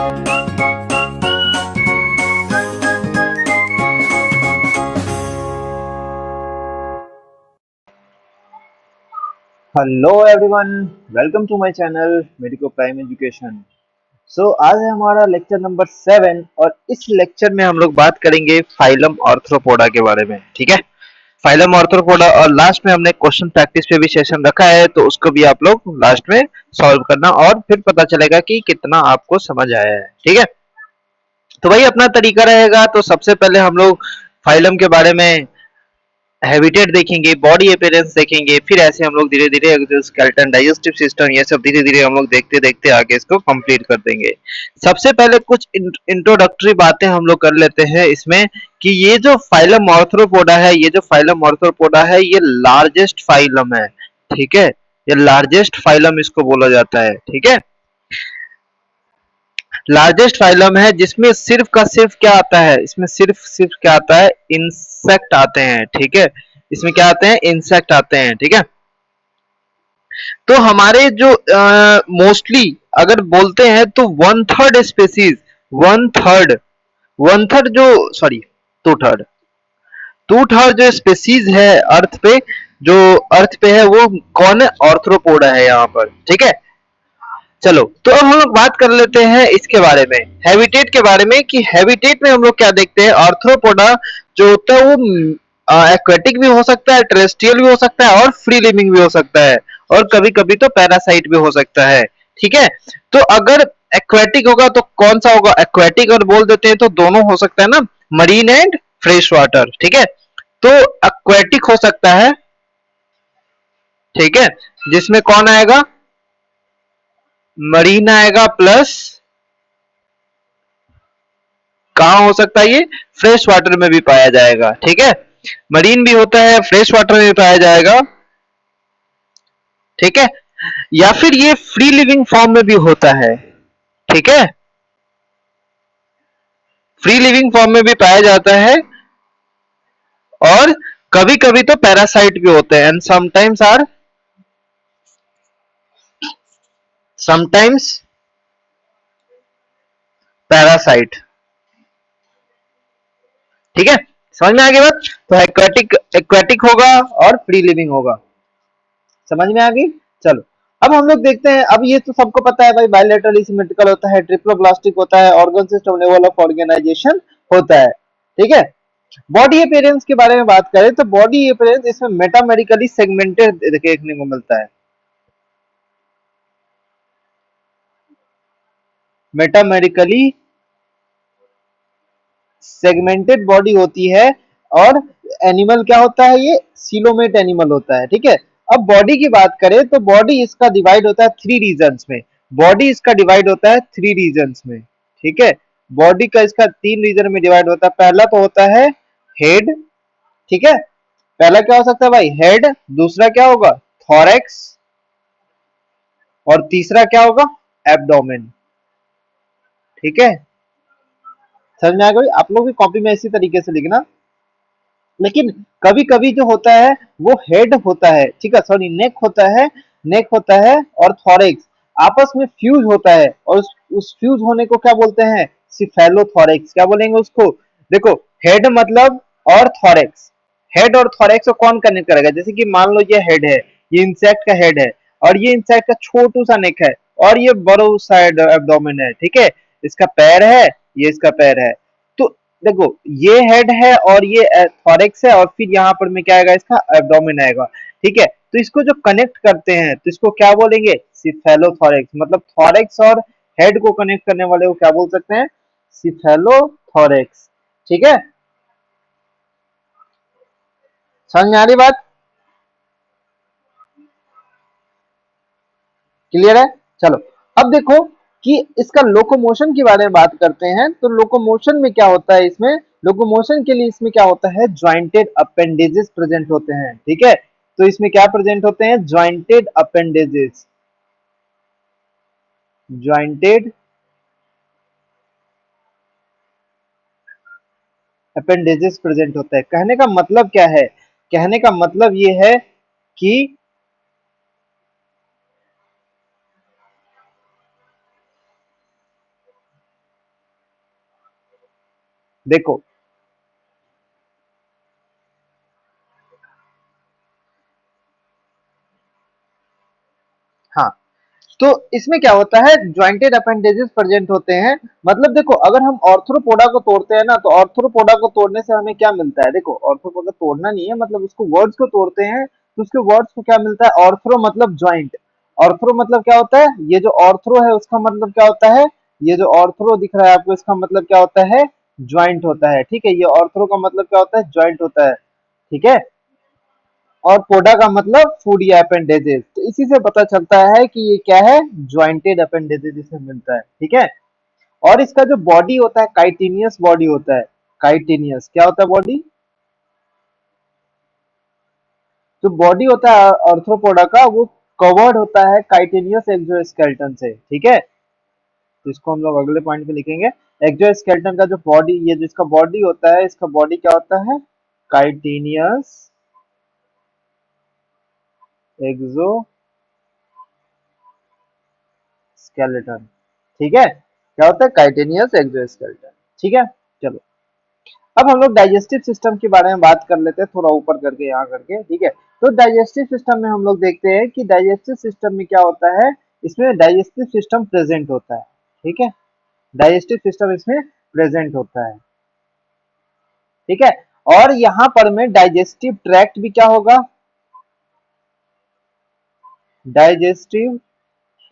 Hello everyone, welcome to my channel Medico Prime Education. आज है हमारा लेक्चर नंबर 7 और इस लेक्चर में हम लोग बात करेंगे फाइलम आर्थ्रोपोडा के बारे में। ठीक है, फाइलम आर्थ्रोपोडा, और लास्ट में हमने क्वेश्चन प्रैक्टिस पे भी सेशन रखा है, तो उसको भी आप लोग लास्ट में सॉल्व करना और फिर पता चलेगा कि कितना आपको समझ आया है। ठीक है, तो भाई अपना तरीका रहेगा। तो सबसे पहले हम लोग फाइलम के बारे में हैबिटेट देखेंगे, बॉडी अपीयरेंस देखेंगे, फिर ऐसे हम लोग धीरे धीरे स्केलेटन, डाइजेस्टिव सिस्टम, ये सब धीरे धीरे हम लोग देखते देखते आगे इसको कंप्लीट कर देंगे। सबसे पहले कुछ इंट्रोडक्टरी बातें हम लोग कर लेते हैं इसमें, कि ये जो फाइलम आर्थ्रोपोडा है, ये लार्जेस्ट फाइलम है। ठीक है, ये लार्जेस्ट फाइलम इसको बोला जाता है। ठीक है, लार्जेस्ट फाइलम है जिसमें सिर्फ का सिर्फ क्या आता है, इसमें सिर्फ सिर्फ क्या आता है, इंसेक्ट आते हैं। ठीक है, इसमें क्या आते हैं, इंसेक्ट आते हैं। ठीक है, तो हमारे जो मोस्टली अगर बोलते हैं तो one third species, one third one third जो सॉरी टू थर्ड जो स्पेसीज है अर्थ पे, जो अर्थ पे है, वो कौन है, ऑर्थ्रोपोडा है यहाँ पर। ठीक है, चलो तो अब हम लोग बात कर लेते हैं इसके बारे में, हैबिटेट के बारे में, कि हैबिटेट में हम लोग क्या देखते हैं, आर्थ्रोपोडा जो होता है वो एक्वेटिक भी हो सकता है, टेरेस्ट्रियल भी हो सकता है, और फ्री लिविंग भी हो सकता है, और कभी कभी तो पैरासाइट भी हो सकता है। ठीक है, तो अगर एक्वेटिक होगा तो कौन सा होगा, एक्वेटिक और बोल देते हैं तो दोनों हो सकता है ना, मरीन एंड फ्रेश वाटर। ठीक है, तो एक्वेटिक हो सकता है। ठीक है, जिसमें कौन आएगा, मरीन आएगा, प्लस कहाँ हो सकता है, ये फ्रेश वाटर में भी पाया जाएगा। ठीक है, मरीन भी होता है, फ्रेश वाटर में भी पाया जाएगा। ठीक है, या फिर ये फ्री लिविंग फॉर्म में भी होता है। ठीक है, फ्री लिविंग फॉर्म में भी पाया जाता है, और कभी कभी तो पैरासाइट भी होते हैं, एंड समटाइम्स पैरासाइट। ठीक है, समझ में आ गई बात। तो एक्वेटिक एक्वेटिक होगा और फ्री लिविंग होगा, समझ में आ गई। चलो अब हम लोग देखते हैं। अब ये तो सबको पता है भाई, बायलैटरली सिमेट्रिकल होता है, ट्रिप्लोब्लास्टिक होता है, organ system level of organization होता है। ठीक है, बॉडी अपीयरेंस के बारे में बात करें तो बॉडी अपीयरेंस इसमें मेटामेरिकली सेगमेंटेड देखने को मिलता है। मेटामेरिकली सेगमेंटेड बॉडी होती है, और एनिमल क्या होता है, ये सीलोमेट एनिमल होता है। ठीक है, अब बॉडी की बात करें तो बॉडी इसका डिवाइड होता है थ्री रीजन्स में। बॉडी इसका डिवाइड होता है थ्री रीजन्स में। ठीक है, बॉडी का इसका तीन रीजन में डिवाइड होता है। पहला तो होता है हेड। ठीक है, पहला क्या हो सकता है भाई, हेड। दूसरा क्या होगा, थोरैक्स। और तीसरा क्या होगा, एब्डोमेन। ठीक है, समझ में आ गई। आप लोग भी कॉपी में इसी तरीके से लिखना। लेकिन कभी कभी जो होता है वो हेड होता है, ठीक है, सॉरी नेक होता है, नेक होता है और थोरैक्स आपस में फ्यूज होता है, और उस फ्यूज होने को क्या बोलते हैं, सिफेलोथोरैक्स। क्या बोलेंगे उसको, देखो, हेड मतलब और थोरैक्स, हेड और थोरैक्स को कौन कनेक्ट करेगा, जैसे कि मान लो ये हेड है, ये इंसेक्ट का हेड है, और ये इंसेक्ट का छोटू सा नेक है, और ये बड़ो साइड एब्डोमेन है। ठीक है, इसका पैर है, ये इसका पैर है। तो देखो, ये हेड है और ये थोरैक्स है, और फिर यहाँ पर में क्या आएगा, इसका एब्डोमेन आएगा। ठीक है, तो इसको जो कनेक्ट करते हैं तो इसको क्या बोलेंगे, सिफेलोथोरैक्स। मतलब थोरैक्स और हेड को कनेक्ट करने वाले को क्या बोल सकते हैं, सिफेलोथोरैक्स। ठीक है, समझ में आ रही बात, क्लियर है। चलो अब देखो कि इसका लोकोमोशन के बारे में बात करते हैं। तो लोकोमोशन में क्या होता है, इसमें लोकोमोशन के लिए इसमें क्या होता है, ज्वाइंटेड अपेंडेजेस प्रेजेंट होते हैं। ठीक है, तो इसमें क्या प्रेजेंट होते हैं, jointed appendages, jointed appendages present होता है। कहने का मतलब क्या है, कहने का मतलब ये है कि देखो हाँ, तो इसमें क्या होता है, ज्वाइंटेड अपेंडेजेस प्रेजेंट होते हैं। मतलब देखो, अगर हम ऑर्थ्रोपोडा को तोड़ते हैं ना, तो ऑर्थ्रोपोडा को तोड़ने से हमें क्या मिलता है, देखो ऑर्थ्रोपोडा तोड़ना नहीं है, मतलब उसको वर्ड्स को तोड़ते हैं तो उसके वर्ड्स को क्या मिलता है, ऑर्थ्रो मतलब ज्वाइंट। ऑर्थ्रो मतलब क्या होता है, ये जो ऑर्थ्रो है उसका मतलब क्या होता है, ये जो ऑर्थ्रो दिख रहा है आपको इसका मतलब क्या होता है, ज्वाइंट होता है। ठीक है, ये ऑर्थ्रो का मतलब क्या होता है, ज्वाइंट होता है। ठीक है, और पोडा का मतलब फूड या अपेंडेजेस। तो इसी से पता चलता है कि ये क्या है, ज्वाइंटेड अपेंडेजेस इसमें मिलता है। ठीक है, और इसका जो बॉडी होता है काइटिनियस बॉडी होता है। काइटिनियस क्या होता है बॉडी, जो बॉडी होता है आर्थ्रोपोडा का वो कवर्ड होता है काइटिनियस एक्सोस्केलेटन से। ठीक है, तो इसको हम लोग अगले पॉइंट पे लिखेंगे। एक्सोस्केलेटन का जो बॉडी, ये जिसका बॉडी होता है, इसका बॉडी क्या होता है, काइटिनियस एक्सोस्केलेटन। ठीक है, क्या होता है, काइटिनियस एक्सोस्केलेटन। ठीक है, चलो अब हम लोग डाइजेस्टिव सिस्टम के बारे में बात कर लेते हैं, थोड़ा ऊपर करके यहाँ करके। ठीक है, तो डाइजेस्टिव सिस्टम में हम लोग देखते हैं कि डाइजेस्टिव सिस्टम में क्या होता है, इसमें डाइजेस्टिव सिस्टम प्रेजेंट होता है। ठीक है, डाइजेस्टिव सिस्टम इसमें प्रेजेंट होता है। ठीक है, और यहाँ पर में डाइजेस्टिव ट्रैक्ट भी क्या होगा, डाइजेस्टिव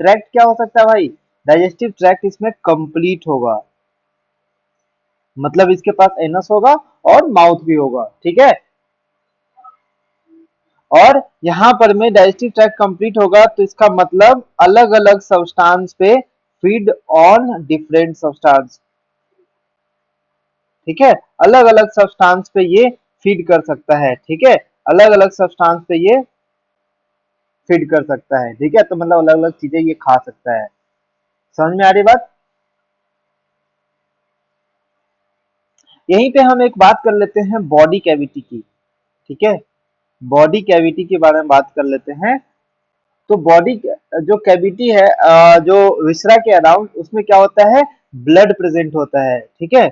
ट्रैक्ट क्या हो सकता है भाई, डाइजेस्टिव ट्रैक्ट इसमें कंप्लीट होगा। मतलब इसके पास एनस होगा और माउथ भी होगा। ठीक है, और यहाँ पर में डाइजेस्टिव ट्रैक्ट कंप्लीट होगा, तो इसका मतलब अलग अलग सब्सटेंस पे फीड ऑन डिफरेंट सब्सटेंस। ठीक है, अलग अलग सब्सटेंस पे ये फीड कर सकता है। ठीक है, अलग अलग सब्सटेंस पे ये फीड कर सकता है। ठीक है, तो मतलब अलग अलग चीजें ये खा सकता है। समझ में आ रही बात। यहीं पे हम एक बात कर लेते हैं बॉडी कैविटी की। ठीक है, बॉडी कैविटी के बारे में बात कर लेते हैं। तो बॉडी जो कैविटी है, जो विसरा के अराउंड, उसमें क्या होता है, ब्लड प्रेजेंट होता है। ठीक है,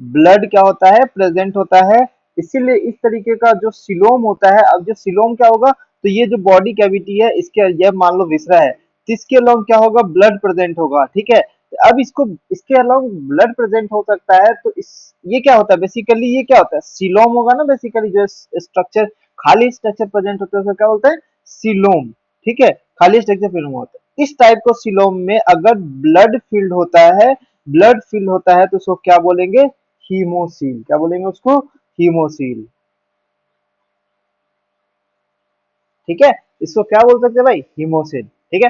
ब्लड क्या होता है, प्रेजेंट होता है। इसीलिए इस तरीके का जो सिलोम होता है, अब जो सिलोम क्या होगा, तो ये जो बॉडी कैविटी है इसके, ये मान लो विसरा है, तो इसके अलावा क्या होगा, ब्लड प्रेजेंट होगा। ठीक है, अब इसको, इसके अलावा ब्लड प्रेजेंट हो सकता है, तो इस, ये क्या होता है बेसिकली, ये क्या होता है, सिलोम होगा ना बेसिकली, जो स्ट्रक्चर, खाली स्ट्रक्चर प्रेजेंट होता है उसे क्या बोलते हैं, सिलोम। ठीक है, खाली स्ट्रक्चर फिल्म होता है, इस टाइप को सिलोम में अगर ब्लड फील्ड होता है, ब्लड फील्ड होता है तो उसको क्या बोलेंगे, हीमोसील। क्या बोलेंगे उसको, हीमोसील। ठीक है, इसको क्या बोल सकते हैं भाई, हीमोसील। ठीक है,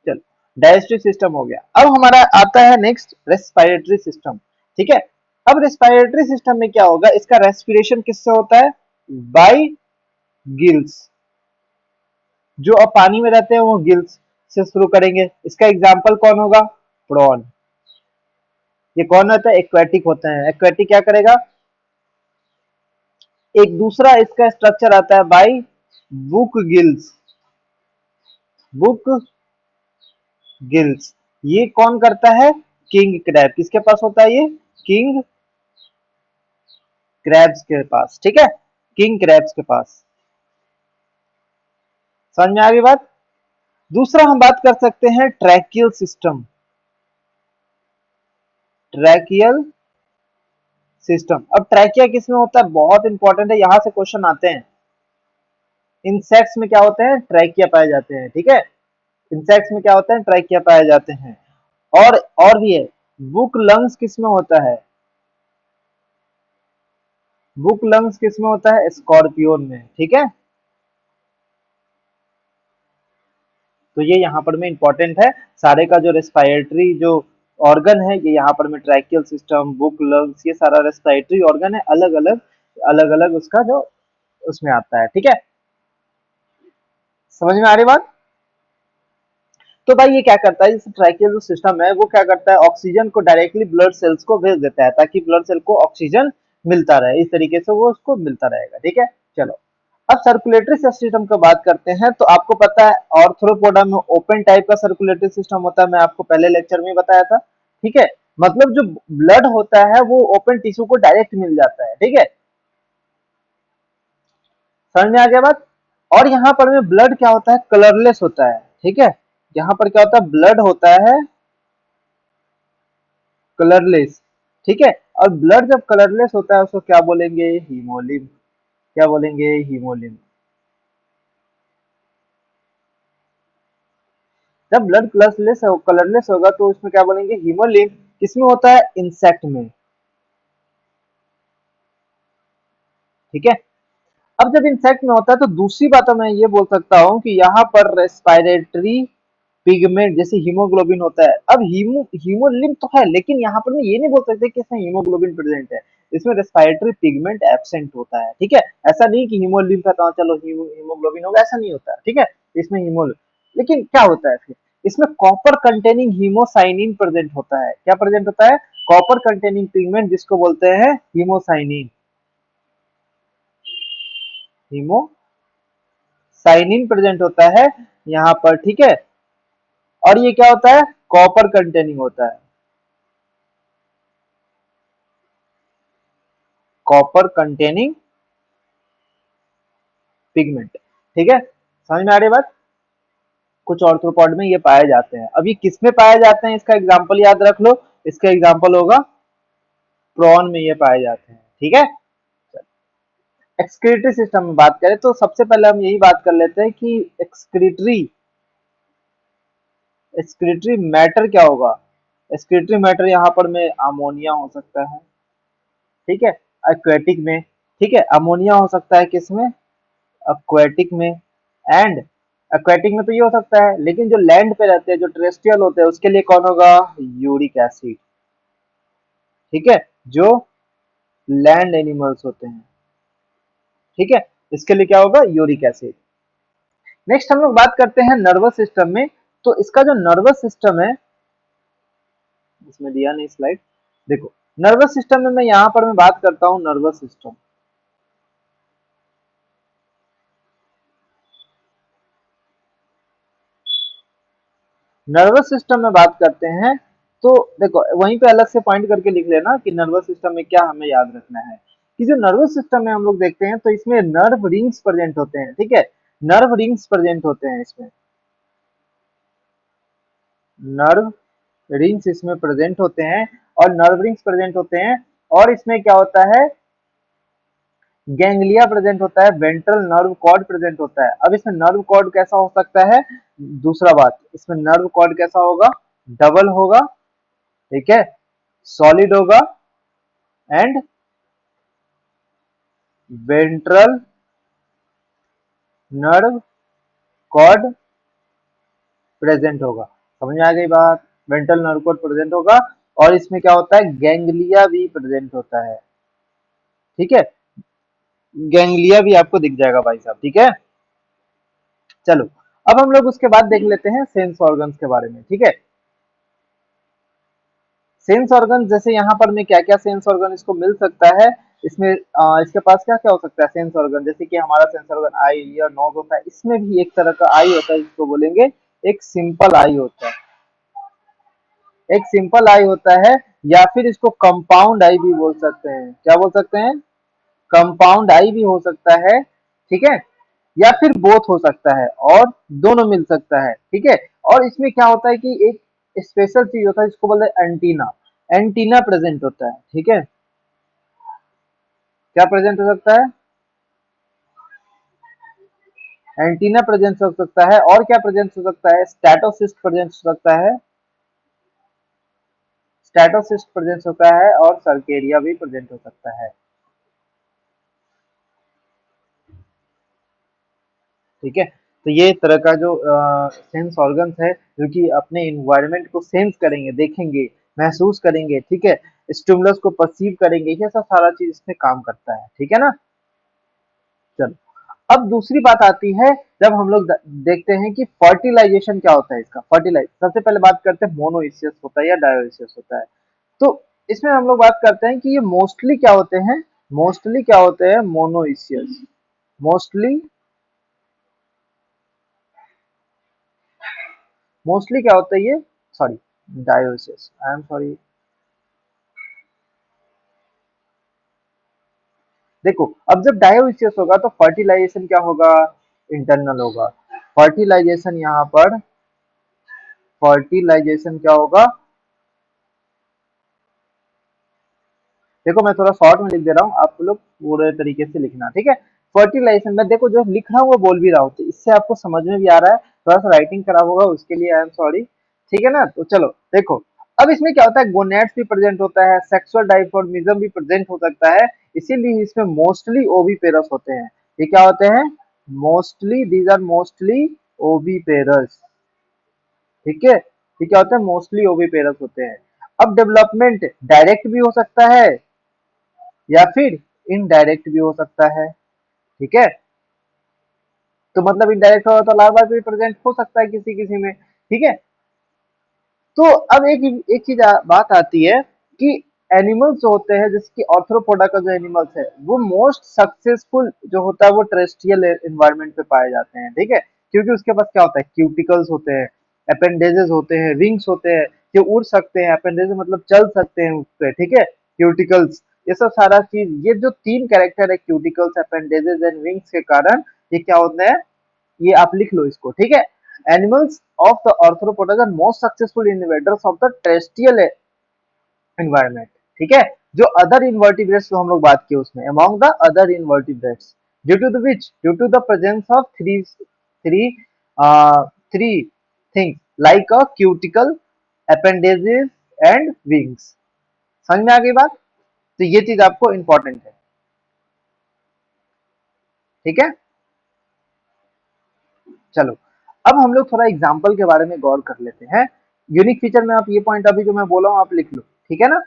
चलो डाइजेस्टिव सिस्टम हो गया। अब हमारा आता है नेक्स्ट रेस्पिरेटरी सिस्टम। ठीक है, अब रेस्पिरेटरी सिस्टम में क्या होगा, इसका रेस्पिरेशन किससे होता है, बाय गिल्स। जो अब पानी में रहते हैं वो गिल्स से शुरू करेंगे। इसका एग्जाम्पल कौन होगा, प्रॉन। ये कौन होता है, एक्वेटिक होता है। एक्वेटिक क्या करेगा, एक दूसरा इसका स्ट्रक्चर आता है by book gills. Book gills, ये कौन करता है, किंग क्रैब। किसके पास होता है ये, किंग क्रैब्स के पास। ठीक है, किंग क्रैब्स के पास। समझ में आ गई बात। दूसरा हम बात कर सकते हैं ट्रैकियल सिस्टम। ट्रैकियल सिस्टम, अब ट्रैकिया किसमें होता है, बहुत इंपॉर्टेंट है, यहां से क्वेश्चन आते हैं। इंसेक्ट्स में क्या होते हैं, ट्रैकिया पाए जाते हैं। ठीक है, इंसेक्ट्स में क्या होते हैं, ट्रैकिया पाए जाते हैं। और भी है, बुक लंग्स किसमें होता है, बुक लंग्स किसमें होता है, स्कॉर्पियोन में। ठीक है, तो ये यहाँ पर में इंपॉर्टेंट है। सारे का जो रेस्पिरेटरी जो ऑर्गन है, ये यहाँ पर में ट्रैकियल सिस्टम, बुक लंग्स, ये सारा रेस्पिरेटरी ऑर्गन है, अलग अलग, अलग अलग उसका जो उसमें आता है। ठीक है, समझ में आ रही बात। तो भाई ये क्या करता है, इस ट्रैकियल जो सिस्टम है वो क्या करता है, ऑक्सीजन को डायरेक्टली ब्लड सेल्स को भेज देता है, ताकि ब्लड सेल को ऑक्सीजन मिलता रहे, इस तरीके से वो उसको मिलता रहेगा। ठीक है, चलो अब सर्कुलेटरी सिस्टम की बात करते हैं। तो आपको पता है ऑर्थ्रोपोडा में ओपन टाइप का सर्कुलेटरी सिस्टम होता है, मैं आपको पहले लेक्चर में बताया था। ठीक है, मतलब जो ब्लड होता है वो ओपन टिश्यू को डायरेक्ट मिल जाता है, ठीक है, समझ में आ गया बात। और यहाँ पर में ब्लड क्या होता है, कलरलेस होता है, ठीक है, यहाँ पर क्या होता है, ब्लड होता है कलरलेस, ठीक है, और ब्लड जब कलरलेस होता है उसको क्या बोलेंगे, हीमोलिम, क्या बोलेंगे, हीमोलिम। जब ब्लड कलरलेस होगा तो उसमें क्या बोलेंगे, हीमोलिम। किसमें होता है, इंसेक्ट में, ठीक है। अब जब इंसेक्ट में होता है तो दूसरी बात मैं ये बोल सकता हूँ कि यहाँ पर रेस्पिरेटरी पिगमेंट जैसे हीमोग्लोबिन होता है। अब हीमोलिम तो है, लेकिन यहाँ पर मैं ये नहीं बोल सकते कि इसमें हीमोग्लोबिन प्रेजेंट है, इसमें रेस्पिरेटरी पिगमेंट एब्सेंट होता है, ठीक है। ऐसा नहीं कि हीमोलिम था तो चलो हीमोग्लोबिन होगा, ऐसा नहीं होता, ठीक है, इसमें लेकिन क्या होता है फिर, इसमें कॉपर कंटेनिंग हीमोसाइनिन प्रेजेंट होता है। क्या प्रेजेंट होता है, कॉपर कंटेनिंग पिगमेंट, जिसको बोलते हैं हीमोसाइनिन, हीमोसाइनिन प्रेजेंट होता है यहाँ पर, ठीक है। और ये क्या होता है, कॉपर कंटेनिंग होता है, कॉपर कंटेनिंग पिगमेंट, ठीक है, समझ में आ रही है बात। कुछ ऑर्थ्रोपॉड में ये पाए जाते हैं। अब ये किस में पाए जाते हैं, इसका एग्जांपल याद रख लो, इसका एग्जांपल होगा प्रॉन में ये पाए जाते हैं, ठीक है। एक्सक्रीटरी सिस्टम में बात करें तो सबसे पहले हम यही बात कर लेते हैं कि एक्सक्रीटरी एक्सक्रीटरी मैटर क्या होगा। एक्सक्रीटरी मैटर यहाँ पर में अमोनिया हो सकता है, ठीक है, एक्वेटिक में, ठीक है, अमोनिया हो सकता है किसमें, एक्वेटिक में। एंड एक्वेटिक में तो ये हो सकता है, लेकिन जो लैंड पे रहते हैं, जो टेरेस्ट्रियल होते हैं, उसके लिए कौन होगा, यूरिक एसिड, ठीक है, जो लैंड एनिमल्स होते हैं, ठीक है, इसके लिए क्या होगा, यूरिक एसिड। नेक्स्ट हम लोग बात करते हैं नर्वस सिस्टम में। तो इसका जो नर्वस सिस्टम है, इसमें दिया नहीं स्लाइड, देखो नर्वस सिस्टम में मैं यहाँ पर मैं बात करता हूँ नर्वस सिस्टम। नर्वस सिस्टम में बात करते हैं तो देखो वहीं पे अलग से पॉइंट करके लिख लेना कि नर्वस सिस्टम में क्या हमें याद रखना है। कि जो नर्वस सिस्टम में हम लोग देखते हैं तो इसमें नर्व रिंग्स प्रेजेंट होते हैं, ठीक है, नर्व रिंग्स प्रेजेंट होते हैं इसमें, नर्व रिंग्स इसमें प्रेजेंट होते हैं, और नर्व रिंग्स प्रेजेंट होते हैं। और इसमें क्या होता है, गैंग्लिया प्रेजेंट होता है, वेंट्रल नर्व कॉर्ड प्रेजेंट होता है। अब इसमें नर्व कॉर्ड कैसा हो सकता है, दूसरा बात, इसमें नर्व कॉर्ड कैसा होगा, डबल होगा, ठीक है, सॉलिड होगा, and ventral nerve cord present होगा। समझ में आ गई बात, वेंट्रल नर्व कॉर्ड प्रेजेंट होगा, और इसमें क्या होता है, गैंग्लिया भी प्रेजेंट होता है, ठीक है, गैंग्लिया भी आपको दिख जाएगा भाई साहब, ठीक है। चलो अब हम लोग उसके बाद देख लेते हैं सेंस ऑर्गन्स के बारे में, ठीक है। सेंस ऑर्गन जैसे यहाँ पर में क्या क्या सेंस ऑर्गन इसको मिल सकता है, इसमें इसके पास क्या क्या हो सकता है सेंस ऑर्गन, जैसे कि हमारा sense organ I, year, knows होता है, इसमें भी एक तरह का आई होता है जिसको बोलेंगे एक सिंपल आई होता है, एक सिंपल आई होता है, या फिर इसको कंपाउंड आई भी बोल सकते हैं। क्या बोल सकते हैं, कंपाउंड आई भी हो सकता है, ठीक है, या फिर बोथ हो सकता है, और दोनों मिल सकता है, ठीक है। और इसमें क्या होता है कि एक स्पेशल चीज होता है जिसको बोलते हैं एंटीना, एंटीना प्रेजेंट होता है, ठीक है। क्या प्रेजेंट हो सकता है, एंटीना प्रेजेंट हो सकता है, और क्या प्रेजेंट हो सकता है, स्टैटोसिस्ट प्रेजेंट हो सकता है, स्टैटोसिस्ट प्रेजेंट होता है, और सर्केरिया भी प्रेजेंट हो सकता है, ठीक है। तो ये तरह का जो सेंस ऑर्गन्स है जो कि अपने इन्वायरमेंट को सेंस करेंगे, देखेंगे, महसूस करेंगे, ठीक है, स्टिमुलस को परसीव करेंगे, ये सब सारा चीज इसमें काम करता है, ठीक है ना। चलो अब दूसरी बात आती है, जब हम लोग देखते हैं कि फर्टिलाइजेशन क्या होता है इसका, फर्टिलाइज सबसे पहले बात करते हैं मोनोइसियस होता है या डायोइसियस होता है। तो इसमें हम लोग बात करते हैं कि ये मोस्टली क्या होते हैं, मोस्टली क्या होते हैं, मोनोइसियस, मोस्टली मोस्टली क्या होता है ये, सॉरी डायोसिस, आई एम सॉरी, देखो अब जब डायोइसियस होगा तो फर्टिलाइजेशन क्या होगा, इंटरनल होगा। फर्टिलाइजेशन यहाँ पर फर्टिलाइजेशन क्या होगा, देखो मैं थोड़ा शॉर्ट में लिख दे रहा हूँ, आप लोग पूरे तरीके से लिखना, ठीक है। फर्टिलाइजेशन में देखो जो लिख रहा हूँ वो बोल भी रहा हूँ, तो इससे आपको समझ में भी आ रहा है। थोड़ा सा राइटिंग खराब होगा उसके लिए आई एम सॉरी, ठीक है ना। तो चलो देखो, अब इसमें क्या होता है, गोनेड्स भी प्रेजेंट होता है, सेक्सुअल डाइफॉर्मिज्म भी प्रेजेंट हो सकता है, इसीलिए इसमें मोस्टली ओवीपेरस होते हैं। ये क्या होते हैं, mostly, these are mostly oviparous, ठीक है। ये क्या होता है, मोस्टली ओवीपेरस होते हैं। अब डेवलपमेंट डायरेक्ट भी हो सकता है या फिर इनडायरेक्ट भी हो सकता है, ठीक है। तो मतलब इनडायरेक्ट होगा तो लार्वा भी प्रेजेंट हो सकता है किसी किसी में, ठीक है। तो अब एक एक चीज बात आती है कि एनिमल्स जो होते हैं, जैसे कि ऑर्थ्रोपोडा का जो एनिमल्स है वो मोस्ट सक्सेसफुल जो होता है वो टेरेस्ट्रियल एनवायरनमेंट पे पाए जाते हैं, ठीक है। क्योंकि उसके पास क्या होता है, क्यूटिकल्स होते हैं, अपेंडेजेस होते हैं, विंग्स होते हैं, जो उड़ सकते हैं, अपेंडेजेस मतलब चल सकते हैं उस पे, ठीक है। क्यूटिकल्स, ये सब सारा चीज, ये जो तीन कैरेक्टर है क्यूटिकल्स, अपेंडेजेस एंड विंग्स के कारण ये क्या होता है, ये आप लिख लो इसको, ठीक है। Animals of the arthropoda are most successful invaders of the terrestrial environment, ठीक है। जो अदर इन्वर्टिब्रेट्स जो हम लोग बात किए उसमें, among the other invertebrates, due to the which, due to the presence of three three things like a cuticle, appendages and wings. समझ में आ गई बात, तो ये चीज आपको इंपॉर्टेंट है, ठीक है। चलो अब हम लोग थोड़ा एग्जाम्पल के बारे में गौर कर लेते हैं। यूनिक फीचर में आप ये पॉइंट अभी जो मैं बोला हूँ आप लिख लो, ठीक है ना।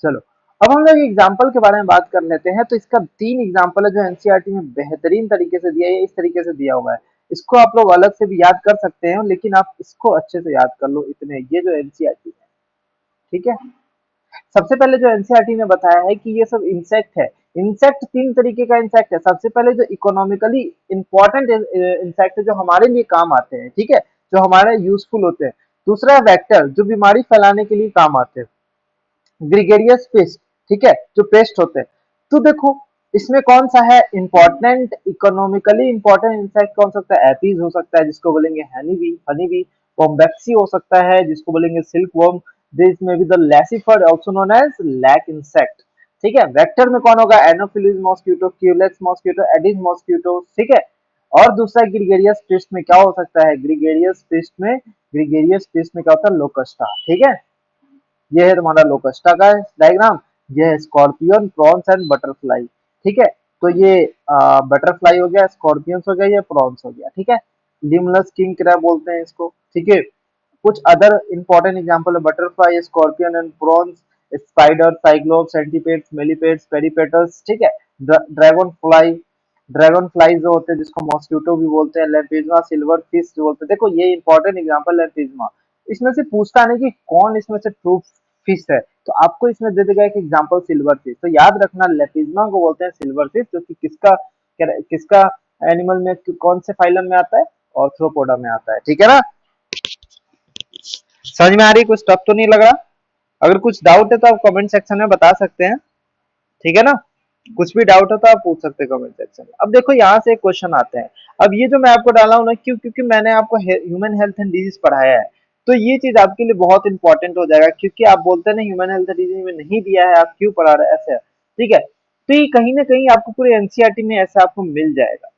चलो अब हम लोग एग्जाम्पल के बारे में बात कर लेते हैं। तो इसका तीन एग्जाम्पल है जो एनसीईआरटी में बेहतरीन तरीके से दिया है, इस तरीके से दिया हुआ है। इसको आप लोग अलग से भी याद कर सकते हैं, लेकिन आप इसको अच्छे से याद कर लो, इतने ये जो एनसीईआरटी है, ठीक है। सबसे पहले जो एनसीईआरटी ने बताया है कि ये सब इंसेक्ट है। इंसेक्ट तीन तरीके का इंसेक्ट है। सबसे पहले जो इकोनॉमिकली इंपॉर्टेंट इंसेक्ट है, जो हमारे लिए काम आते हैं, ठीक है, जो हमारे यूजफुल होते हैं। दूसरा है वेक्टर, जो बीमारी फैलाने के लिए काम आते हैं। ग्रीगेरियस पेस्ट, ठीक है, जो पेस्ट होते हैं। तो देखो इसमें कौन सा है इंपॉर्टेंट, इकोनॉमिकली इंपॉर्टेंट इंसेक्ट कौन सकता है, एपीज हो सकता है जिसको बोलेंगे हनी बी, हनी बी। कॉम्बेक्सी हो सकता है जिसको बोलेंगे सिल्क वर्म। दिस में be the Laccifer also known as lac insect, ठीक है। वेक्टर में कौन होगा, Anopheles mosquito, Culex mosquito, Aedes mosquito, ठीक है। और दूसरा ग्रीगेरियस पेस्ट में क्या हो सकता है, ग्रीगेरियस पेस्ट में क्या होता है, लोकस्टा, ठीक है। ये है तुम्हारा लोकस्टा का डायग्राम। ये है स्कॉर्पियन, प्रॉन्स एंड बटरफ्लाई, ठीक है। तो ये बटरफ्लाई हो गया, स्कॉर्पियंस हो गया, ये प्रॉन्स हो गया, ठीक है। लिमलस किंग क्रैब बोलते हैं इसको, ठीक है। कुछ अदर इंपॉर्टेंट एग्जांपल है butterfly, scorpion and prawns, spider, cyclops, centipedes, millipedes, peripatus, ठीक है। ड्रैगन फ्लाई, ड्रैगन फ्लाई जो होते हैं जिसको मॉस्किटो भी बोलते हैं, लेम्पिज्मा, सिल्वर फिश जो बोलते हैं। देखो ये इंपॉर्टेंट एग्जांपल लेम्पिज्मा। इसमें से पूछता नहीं कि कौन इसमें से ट्रू फिश है, तो आपको इसमें दे देगा एक एग्जांपल सिल्वर फिश। तो याद रखना लेपिज्मा को बोलते हैं सिल्वर फिश, जो कि किसका एनिमल में, कौन से फाइलम में आता है, ऑर्थ्रोपोडा में आता है, ठीक है ना। समझ में आ रही, कुछ टफ तो नहीं लग रहा। अगर कुछ डाउट है तो आप कमेंट सेक्शन में बता सकते हैं, ठीक है ना। कुछ भी डाउट हो तो आप पूछ सकते हैं कमेंट सेक्शन में। अब देखो यहाँ से एक क्वेश्चन आते हैं। अब ये जो मैं आपको डाला हूँ ना, क्यों, क्योंकि मैंने आपको ह्यूमन हेल्थ एंड डिजीज पढ़ाया है, तो ये चीज आपके लिए बहुत इंपॉर्टेंट हो जाएगा। क्योंकि आप बोलते हैं ना ह्यूमन हेल्थ एंड डिजीज में नहीं दिया है, आप क्यों पढ़ा रहे हैं ऐसे, ठीक है। तो ये कहीं ना कहीं आपको पूरे एनसीईआरटी में ऐसा आपको मिल जाएगा,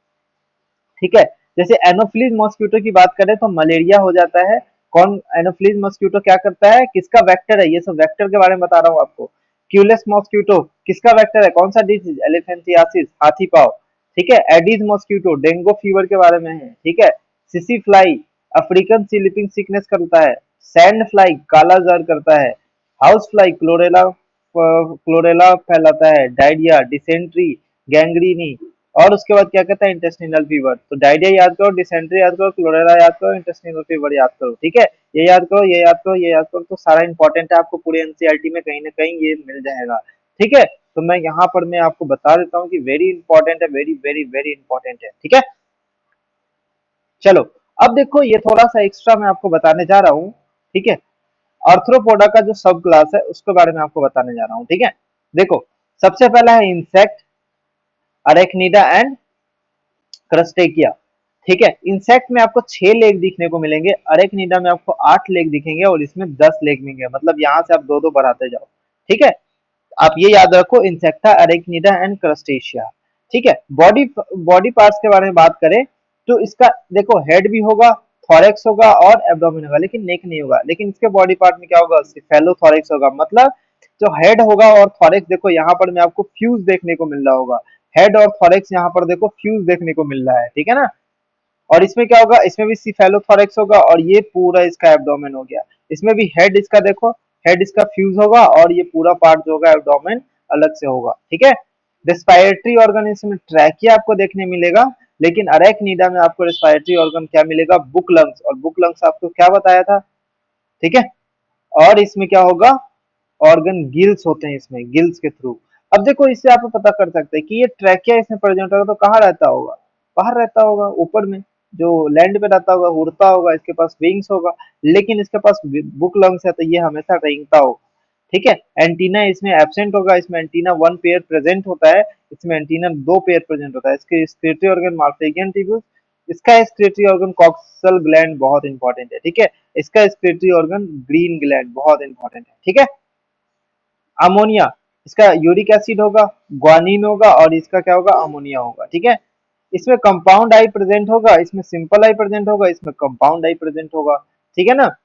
ठीक है। जैसे एनोफिलीज मॉस्किटो की बात करें तो मलेरिया हो जाता है। कौन, एनोफिलीज मॉस्किटो क्या करता है, किसका वेक्टर है, ये सब वेक्टर के बारे में बता रहा हूँ आपको। क्यूलेस मॉस्किटो किसका वेक्टर है, कौन सा डिजीज, एलिफेंटियासिस, हाथी पाव, ठीक है। एडीज मॉस्किटो डेंगू फीवर के बारे में है, ठीक है। सिसी फ्लाई अफ्रीकन स्लीपिंग सिकनेस करता है। सैंड फ्लाई काला जर करता है। हाउस फ्लाई क्लोरेला क्लोरेला फैलाता है। डायरिया, डिसेंट्री, गैंग्रीनी, और उसके बाद क्या कहता है, इंटेस्टिनल फीवर। तो डायरिया याद करो, डिसेंट्री याद करो, क्लोरेला याद करो, इंटेस्टिनल फीवर याद करो, ठीक है। ये याद करो, ये याद करो, ये याद करो, तो सारा इंपॉर्टेंट है, आपको पूरे एनसीईआरटी में कहीं ना कहीं ये मिल जाएगा, ठीक है। तो मैं यहाँ पर मैं आपको बता देता हूँ कि वेरी इंपॉर्टेंट है, वेरी वेरी वेरी इंपॉर्टेंट है, ठीक है। चलो अब देखो ये थोड़ा सा एक्स्ट्रा मैं आपको बताने जा रहा हूँ, ठीक है। आर्थ्रोपोडा का जो सब क्लास है उसके बारे में आपको बताने जा रहा हूँ, ठीक है। देखो सबसे पहला है इंसेक्ट, अरेक्निडा एंड क्रस्टेकिया। ठीक है, इंसेक्ट में आपको 6 लेग दिखने को मिलेंगे, अरेक्निडा में आपको 8 लेग दिखेंगे और इसमें 10 लेग मिलेंगे, मतलब यहाँ से आप दो दो बढ़ाते जाओ। ठीक है, आप ये याद रखो, इंसेक्टा, अरेक्निडा एंड क्रस्टेशिया। ठीक है, बॉडी बॉडी पार्ट्स के बारे में बात करें तो इसका देखो हेड भी होगा, थोरेक्स होगा और एब्डोमेन होगा, लेकिन नेक नहीं होगा। लेकिन इसके बॉडी पार्ट में क्या होगा, सेफेलोथोरेक्स होगा, मतलब जो हेड होगा और थोरेक्स, देखो यहाँ पर मैं आपको फ्यूज देखने को मिल रहा होगा, हेड और थोरेक्स यहाँ पर देखो फ्यूज देखने को मिल रहा है। ठीक है ना, और इसमें क्या होगा, इसमें भी सिफेलोथोरेक्स होगा और ये पूरा इसका एब्डोमेन हो गया। इसमें भी हेड इसका देखो, हेड इसका फ्यूज होगा और ये पूरा पार्ट जो होगा एब्डोमेन अलग से होगा। ठीक है, रेस्पिरेटरी ऑर्गन इसमें ट्रैकिया आपको देखने मिलेगा, लेकिन अरेक्निडा में आपको रेस्पिरेटरी ऑर्गन क्या मिलेगा, बुक लंग्स, और बुक लंग्स आपको क्या बताया था। ठीक है, और इसमें क्या होगा, ऑर्गन गिल्स होते हैं, इसमें गिल्स के थ्रू। अब देखो इससे आप पता कर सकते हैं कि ये ट्रैकिया इसमें प्रेजेंट होगा तो कहाँ रहता होगा, बाहर रहता होगा, ऊपर में जो लैंड पे रहता होगा, उड़ता होगा, इसके पास विंग्स होगा। लेकिन इसके पास बुक लंग्स है तो ये हमेशा रेंगता होगा। ठीक है, एंटीना इसमें एब्सेंट होगा, इसमें एंटीना 1 पेयर प्रेजेंट होता है, इसमें एंटीना 2 पेयर प्रेजेंट होता है। इसके स्क्लेटरी ऑर्गन मार्फेगियन ट्यूब्यूल्स, इसका स्क्लेटरी ऑर्गन कॉक्सल ग्लैंड बहुत इंपॉर्टेंट है। ठीक है, इसका स्क्लेटरी ऑर्गन ग्रीन ग्लैंड बहुत इंपॉर्टेंट है। ठीक है, अमोनिया, इसका यूरिक एसिड होगा, ग्वानिन होगा और इसका क्या होगा, अमोनिया होगा। ठीक है, इसमें कंपाउंड आई प्रेजेंट होगा, इसमें सिंपल आई प्रेजेंट होगा, इसमें कंपाउंड आई प्रेजेंट होगा। ठीक है ना,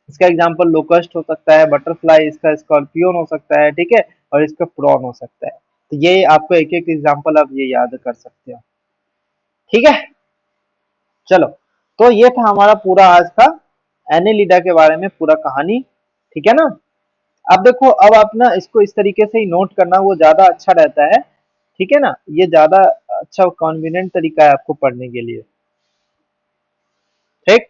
इसका एग्जांपल लोकस्ट हो सकता है, बटरफ्लाई, इसका स्कॉर्पियन हो सकता है। ठीक है, और इसका प्रॉन हो सकता है। तो ये आपको एक एक एग्जांपल आप ये याद कर सकते हो। ठीक है, चलो, तो ये था हमारा पूरा आज का एनेलिडा के बारे में पूरा कहानी। ठीक है ना, अब देखो, अब आप ना इसको इस तरीके से ही नोट करना, वो ज्यादा अच्छा रहता है। ठीक है ना, ये ज्यादा अच्छा कॉन्विनेंट तरीका है आपको पढ़ने के लिए। ठीक,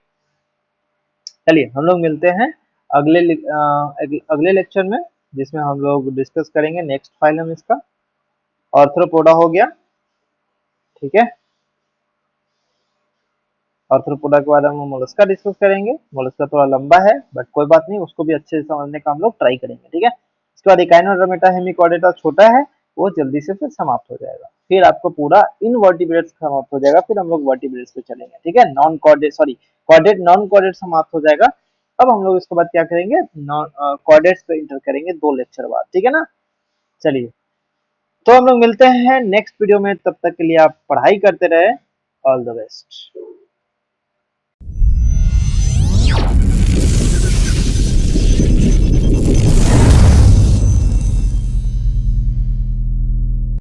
चलिए हम लोग मिलते हैं अगले लेक्चर में, जिसमें हम लोग डिस्कस करेंगे नेक्स्ट फाइलम इसका, ऑर्थ्रोपोडा हो गया। ठीक है, ऑर्थ्रोपोडा के बाद हम मोलस्का डिस्कस करेंगे। मोलस्का थोड़ा लंबा है बट कोई बात नहीं, उसको भी अच्छे से समझने का हम लोग ट्राई करेंगे। ठीक है, इसके बाद इकाइनोडर्मेटा हेमिकॉर्डेटा छोटा है, वो जल्दी से फिर समाप्त हो जाएगा। फिर आपको पूरा इनवर्टिब्रेट्स समाप्त हो जाएगा, फिर हम लोग वर्टिब्रेट्स पे चलेंगे। ठीक है, non chordate, sorry chordate, non chordate समाप्त हो जाएगा। अब हम लोग इसके बाद क्या करेंगे, नॉन कॉर्डेट्स पे इंटर करेंगे 2 लेक्चर बाद। ठीक है ना, चलिए, तो हम लोग मिलते हैं नेक्स्ट वीडियो में, तब तक के लिए आप पढ़ाई करते रहे। All the best.